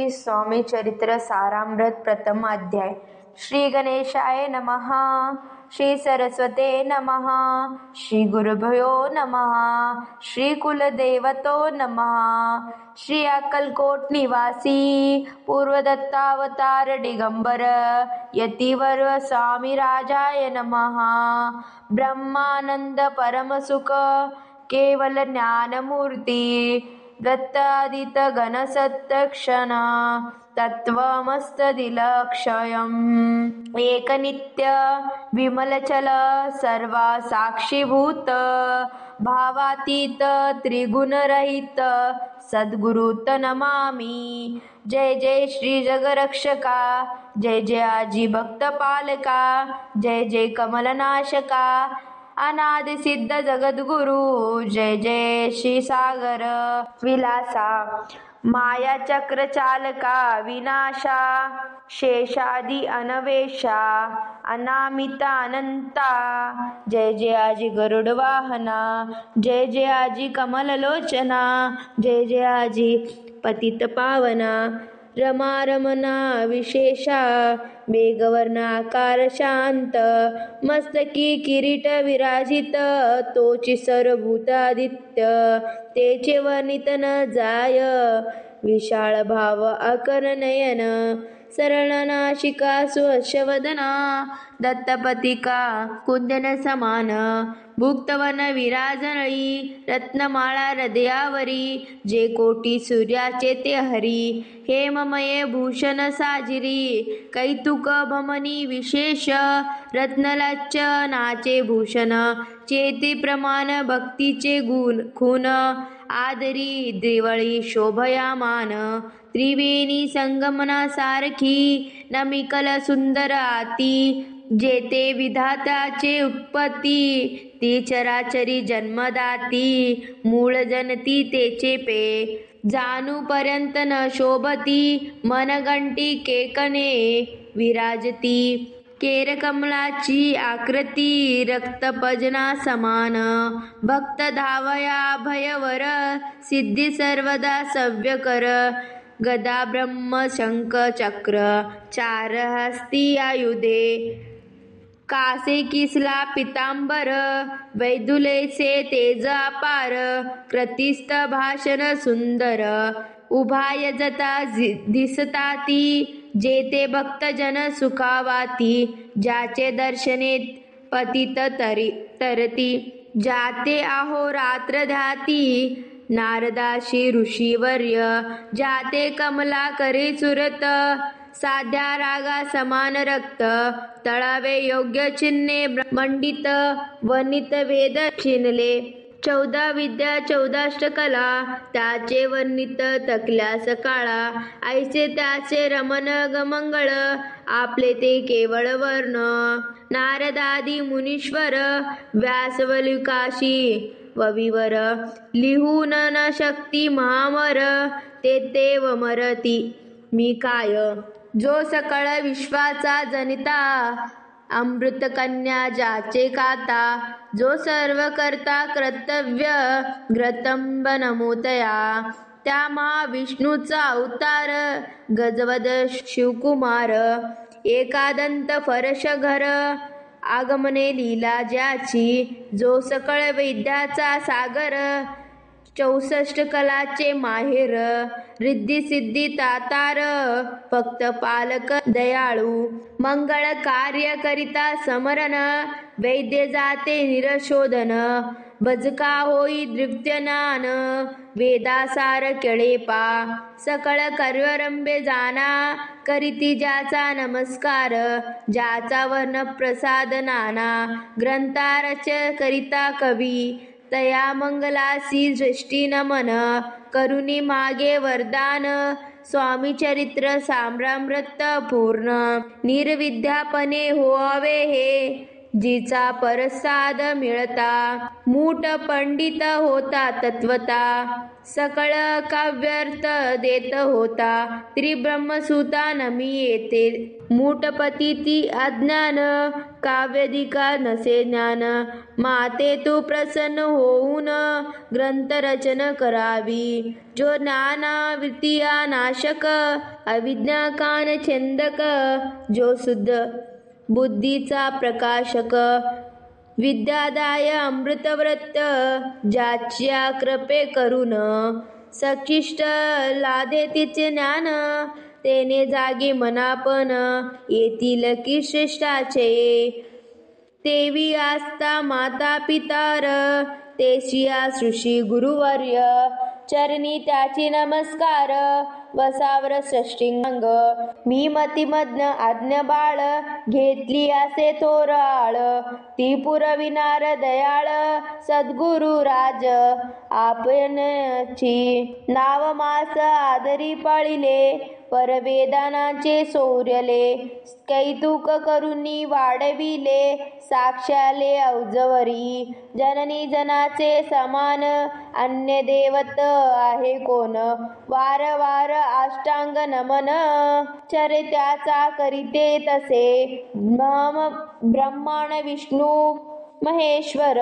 श्री स्वामी चरित्र सारामृत प्रथम अध्याय. श्री गणेशाय नमः. श्री सरस्वते नमः. श्री गुरुभ्यो नमः. श्री कुलदेवतो नमः. श्री अक्कलकोट निवासी पूर्वदत्तावतार दिगंबर यतिवर स्वामी राजाय नमः. ब्रह्मानंद परमसुख केवल ज्ञानमूर्ती दत्तादित गणसत्तक्षण तत्त्वमस्तदिलक्षयम् एकनित्य विमलचल सर्वा साक्षीभूत भावातीत त्रिगुणरहित सद्गुरुत नमामि. जय जय श्री जगरक्षका, जय जय आजी भक्तपालका, जय जय कमलनाशका, अनादि सिद्ध जगद्गुरु, जय जय श्री सागर विलासा, माया चक्र चालका विनाशा, शेषादि अनवेशा, अनामिता अनंता, जय जय आजी गरुड वाहना, जय जय आजी कमललोचना, जय जय आजी पतित पावना, रमा रमना विशेषा, मेघवर्ण आकार शांत, मस्तकी किरीट विराजित, तोची सर्वभूतादित्य, तेचे वर्णित न जाय, विशाळ भाव आकर नयन, सरळ नाशिका सुहर्षवदना, दत्तपतिका कुंदन समान, भुक्तवन विराजनळी, रत्नमाळा हृदयावरी, जे कोटी सूर्याचे ते हरी, हेममये भूषण साजिरी, कैतुक भमनी विशेष, रत्नलाचनाचे भूषण, चेते प्रमाण भक्तीचे गुण खून, आदरी देवळी शोभयामान, त्रिवेणी संगमना सारखी, नमिकल सुंदर आती, जेते विधाताचे उत्पत्ती, ती चराचरी जन्मदाती, मूळ जनती तेचे पे, जानू पर्यंत न शोभती, मनगंटी केकने विराजती, केरकमलाची आकृती, रक्तपजना समान, भक्त धावया भयवर, सिद्धी सर्वदा सव्यकर, गदा ब्रह्म शंख चक्र, चार हस्ती आयुधे, कासे किसला पितांबर, वैदुलेचे तेज अपार, कृतिस्थ भाषण सुंदर, उभाय जता दिसताती, जेते भक्तजन सुखावाती, ज्याचे दर्शने पतित तरती, जाते अहोरात्र ध्याती, नारदाशी ऋषीवर्य, जाते कमला करे सुरत, साध्या रागा समान रक्त, तळावे योग्य चिन्हे मंडित, वर्णित वेद चिन्हले, 14 विद्या 14 कला, त्याचे वर्णित तकल्या सकाळा, ऐसे त्याचे रमण गमंगळ, आपले ते केवळ वर्ण, नारदादी मुनीश्वर, व्यासवलिकाशी वविवर, लिहून न शक्ती महावर, ते वमरती मी काय, जो सकळ विश्वाचा जनिता, अमृत कन्या ज्याचे काता, जो सर्व करता कर्तव्य, ग्रतंब नमोतया, त्या महाविष्णूचा अवतार, गजवद शिवकुमार, एकादंत फरश घर, आगमने लीला ज्याची, जो सकळ वैद्याचा सागर, 64 कलाचे माहेर, रिद्धी सिद्धी तातार, फक्त पालक दयाळू, मंगळ कार्य करिता समरण, वैद्य जाते निरशोधन, भजका होई दृप्त्यनान, वेदासार केळेपा, सकळ कर्वरंबे जाना, करीती ज्याचा नमस्कार, ज्याचा वर्ण प्रसाद नाना, ग्रंथारच करिता कवी, तया मंगलासी सृष्टी नमन, करुणी मागे वरदान, स्वामी चरित्र साम्रामृत पूर्ण, निर्विद्यापणे होवे हे, जिचा प्रसाद मिळता, मूठ पंडित होता तत्वता, सकळ काव्यर्थ देत होता. त्रिब्रह्मसुता नमी येते मूठपती ती अज्ञान, काव्याधिका नसे ज्ञान. माते तू प्रसन्न होऊन ग्रंथरचन करावी. जो ज्ञानावृत्तिया नाशक, अविद्या कान छेदक. जो शुद्ध बुद्धीचा प्रकाशक, विद्यादाय अमृतव्रत. ज्याच्या कृपे करून सचिष्ट लादे तिचे ज्ञान. तेने जागे मनापण येतील की श्रेष्ठाचे. तेवी आस्था माता पितार, तेशिया सृष्टी गुरुवर्य. चरणी त्याची नमस्कार, वसावर सृष्टिंग. मी मतिमग्न आज्ञ बाळ, घेतली असे थोराळ. ती पुरविनार दयाळ, सद्गुरु राज. आपणची नाव मास आदरी पाळिले, परवेदानाचे सौर्यले. कैतुक करुनी वाढविले, साक्षाले अवजवरी. जननी जनाचे समान, अन्य देवत आहे कोण. वार वार अष्टांग नमन, चरित्याचा करीते तसे. ब्रह्मांड विष्णू महेश्वर,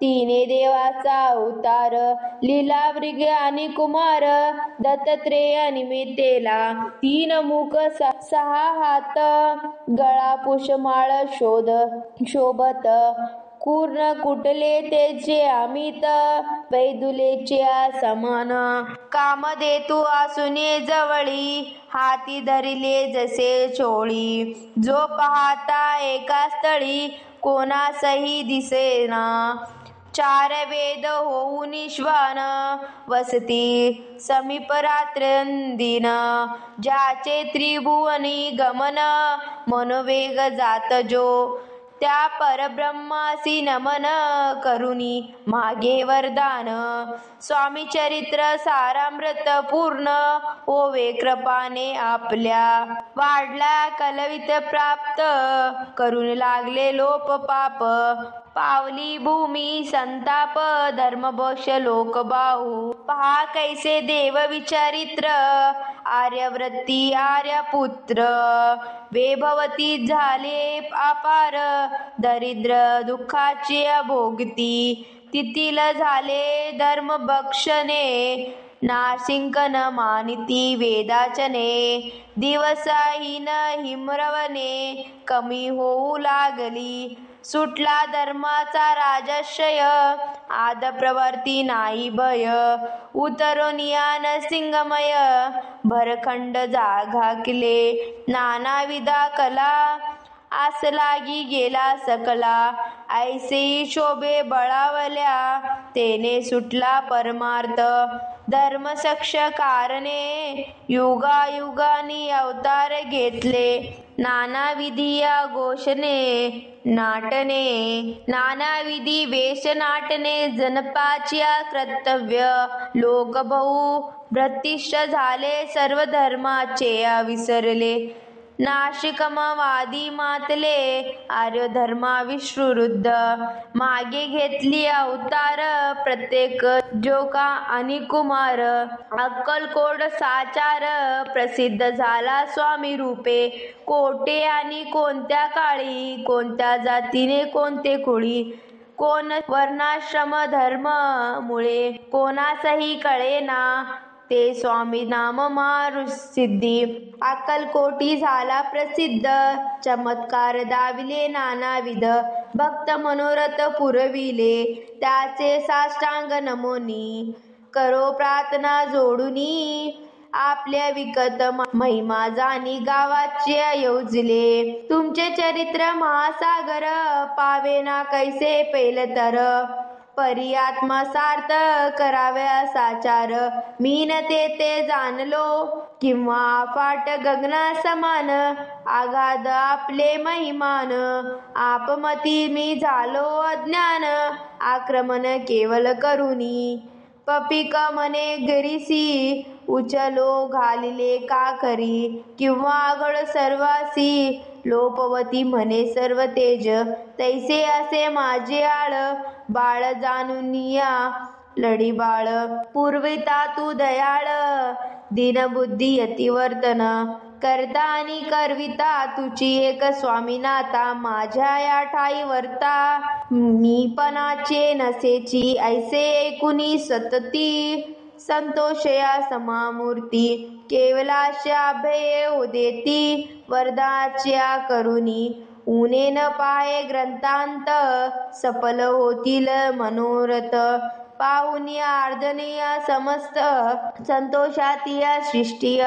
तिने देवाचा अवतार. लीला मृग आणि कुमार, दत्तात्रेय निमित्तेला. 3 मुख 6 हात, गळा पुष्पमाळ शोभत. पूर्ण कुटले तेचे अमित, वैदुलेचे समान. कामधेतू आसुने जवळी, हाती धरिले जसे चोळी. जो पाहता एका स्थळी, कोणासही दिसेना. 4 वेद होऊन श्वान, वसती समीप रात्रंदिन. ज्याचे त्रिभुवनी गमन, मनोवेग जात जो. त्या परब्रह्मासी नमन, करुणी मागे वरदान. स्वामी चरित्र सारामृत पूर्ण, होवे कृपाने आपल्या. वाढला कलवित प्राप्त, करून लागले लोप पाप. पावली भूमी संताप, धर्मभक्ष लोक बाहू. पहा कैसे देव विचारित्र, आर्यवृत्ती आर्यपुत्र. वेभवती झाले अपार, दरिद्र दुःखाचे अभोगती. तिथील झाले धर्मभक्षणे, नाशिंकन मानिती वेदाचने. दिवसाहीन हिमरवणे, कमी होऊ लागली. सुटला धर्माचा राजशय, आद प्रवर्ती नाही भय. उतरोनियान सिंगमय, भरखंड घाकले. नानाविधा कला, आस लागी गेला सकला. ऐसेही शोभे बळावल्या, तेने सुटला परमार्थ. धर्मसक्ष कारणे, युगायुगानी अवतार घेतले. नानाविधी घोषणे नाटणे, नानाविधी वेश नाटणे. जनपाच्या कर्तव्य, लोक बहु भ्रष्ट झाले. सर्व धर्माचे विसरले, नाशिकमवादी मातले. आर्यधर्मा विश्ववृद्ध, मागे घेतली अवतार. प्रत्येक जोका आणि कुमार. अक्कलकोट साचार, प्रसिद्ध झाला स्वामी रूपे. कोठे आणि कोणत्या काळी, कोणत्या जातीने कोणते कुळी. कोण वर्णाश्रम धर्म मुळे, कोणासही कळेना. ते स्वामी नाम मारुसिद्धी, अक्कलकोटी झाला प्रसिद्ध. चमत्कार दाविले नानाविध, भक्त मनोरथ पुरविले. त्याचे साष्टांग नमोनी, करो प्रार्थना जोडुनी. आपल्या विकत महिमा जाणी, गावाचे योजले. तुमचे चरित्र महासागर, पावेना कैसे पेलतर. परी आत्मसार्थ कराव्या साचार. मीन ते जाणलो, किंवा फाट गगना समान. आगाध आपले महिमान, आपमती मी झालो अज्ञान. आक्रमण केवल करुनी, पपिक मने गरिसी. उचलो घालिले का करी, किंवा आघळ सर्वासी. लोपवती म्हणे सर्व तेज, तैसे असे माझे आळ. बाळ जाणूनिया लढी बाळ पूर्विता तू दयाळ दीनबुद्धी यतिवर्तन करता आणि करविता तुझी एक स्वामीनाथा माझ्या या ठाई वर्ता मीपणाचे नसेची ऐसे ऐकुनी सतती संतोषया समामूर्ती केवलाशा भये उदेती वरदाच्या करुणी ऊने न पाहे ग्रंथांत सफल होतील मनोरथ पाहुनी अर्धनीय समस्त संतोषातीय सृष्टीय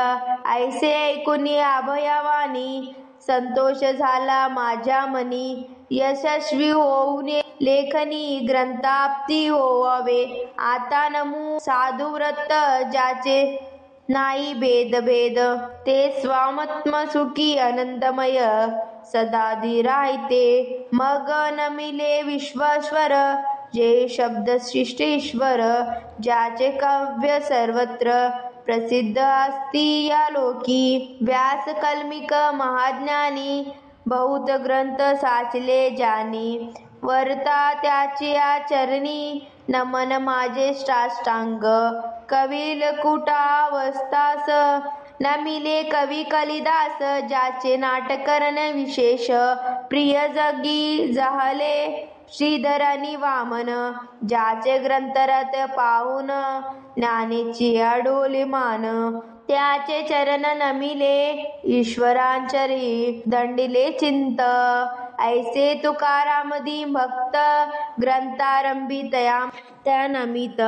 ऐसे ऐकुनी अभयवाणी संतोष झाला माझ्या मनी यशस्वी होऊन लेखनी ग्रंथाप्ती होवावे आता नमू साधुव्रत ज्याचे नाही भेद ते स्वात्म सुखी आनंदमय सदाधी राहते मग नमिले विश्वेश्वर जे शब्द सृष्टी ईश्वर ज्याचे काव्य सर्वत्र प्रसिद्ध असती या लोकी व्यास कल्मिक महाज्ञानी बहुत ग्रंथ साचले जानी वर्ता त्याची आचरणी नमन माझे साष्टांग कविल कुटावस्थास नमिले कवी कलिदास ज्याचे नाटकरण विशेष प्रिय जगी जहले श्रीधरानी वामन ज्याचे ग्रंथरथ पाहून ज्ञानेची अडोली मान त्याचे चरण नमिले ईश्वरांचरी दंडिले चिंत ऐसे तुकारामदी भक्त ग्रंथारंभी त्या नमित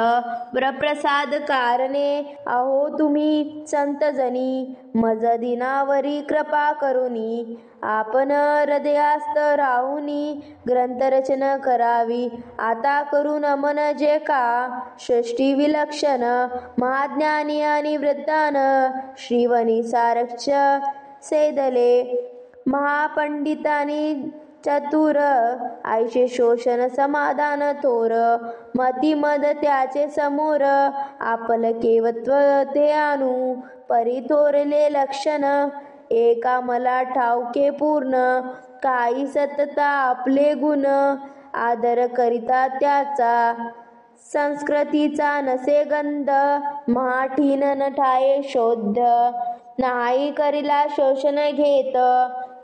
वरप्रसाद कारणे अहो तुम्ही संतजनी मज दिनावरी कृपा करुनी आपण हृदयास्त राहुनी ग्रंथरचन करावी आता करू नमन जे का सृष्टी विलक्षण महाज्ञानी आणि वृद्धान श्रीवनी सारक्ष सेदले महापंडितांनी चतुर ऐशे शोषण समाधान थोर मतिमद त्याचे समोर आपल केवत्व ते आणू परिथोरले लक्षण एका मला ठावके पूर्ण काही सतता आपले गुण आदर करिता त्याचा संस्कृतीचा नसे गंध महाठीन नठाये शोध नाही करिला शोषण घेत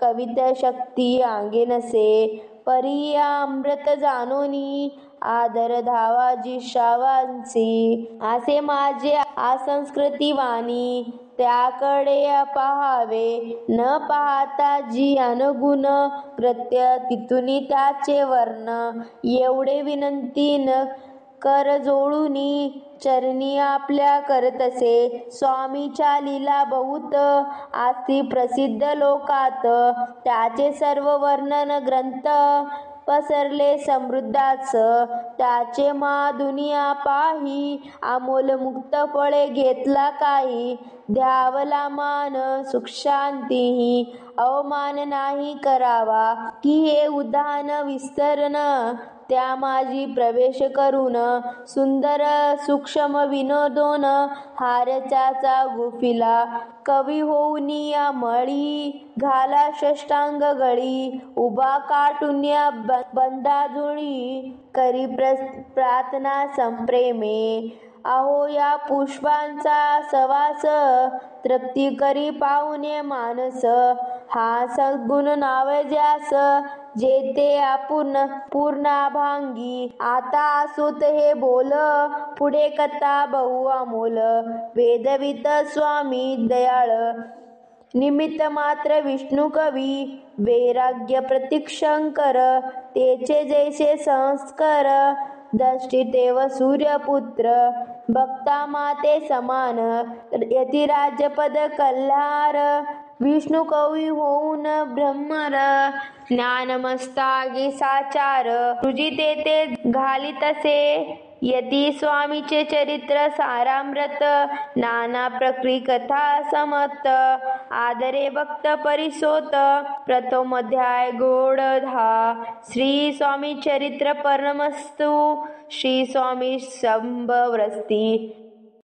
कवित शक्ती अंगे नसे परी अमृत जानोनी आदर धावा जिशावांसी असे माझे असंस्कृती वाणी त्याकडे पाहावे न पाहता जी अनुगुण कृत्य तिथुनी त्याचे वर्ण एवढे विनंती न कर जोडूनी चरणी आपल्या करतसे स्वामीच्या लीला बहुत आस्ती प्रसिद्ध लोकात त्याचे सर्व वर्णन ग्रंथ पसरले समृद्धाच त्याचे मा दुनिया पाही अमोल मुक्त फळे घेतला काही द्यावला मान सुखशांतीही अवमान नाही करावा की हे उद्यान विस्तरण त्या माझी प्रवेश करून सुंदर सूक्ष्म विनोदोन हारच्याचा गुफिला कवी होऊनी मळी घाला षष्टांग गळी उभा काटुन्या बंदाजुळी करी प्रार्थना संप्रेमे अहो या पुष्पांचा सवास तृप्ती करी पाहुणे मानस हा सद्गुण नाव ज्यास जेते अपूर्ण पूर्णाभांगी आता असोत हे बोल पुढे कथा बहु अमोल वेदवित स्वामी दयाळ निमित्त मात्र विष्णू कवी वैराग्य प्रतीक्षंकर तेचे जैसे संस्कार दष्टी तेव सूर्यपुत्र भक्ता माते समान यतिराजपद कल्हार विष्णू कवी होऊन ब्रह्मर ज्ञानमस्तागी साचार तुझी ते घालितसे यती स्वामीचे चरित्र सारामृत नाना प्रक्री कथा समत आदरे भक्त परिसोत प्रथम अध्याय गोड 10 श्री स्वामी चरित्र परमस्तु श्री स्वामी संभवस्ती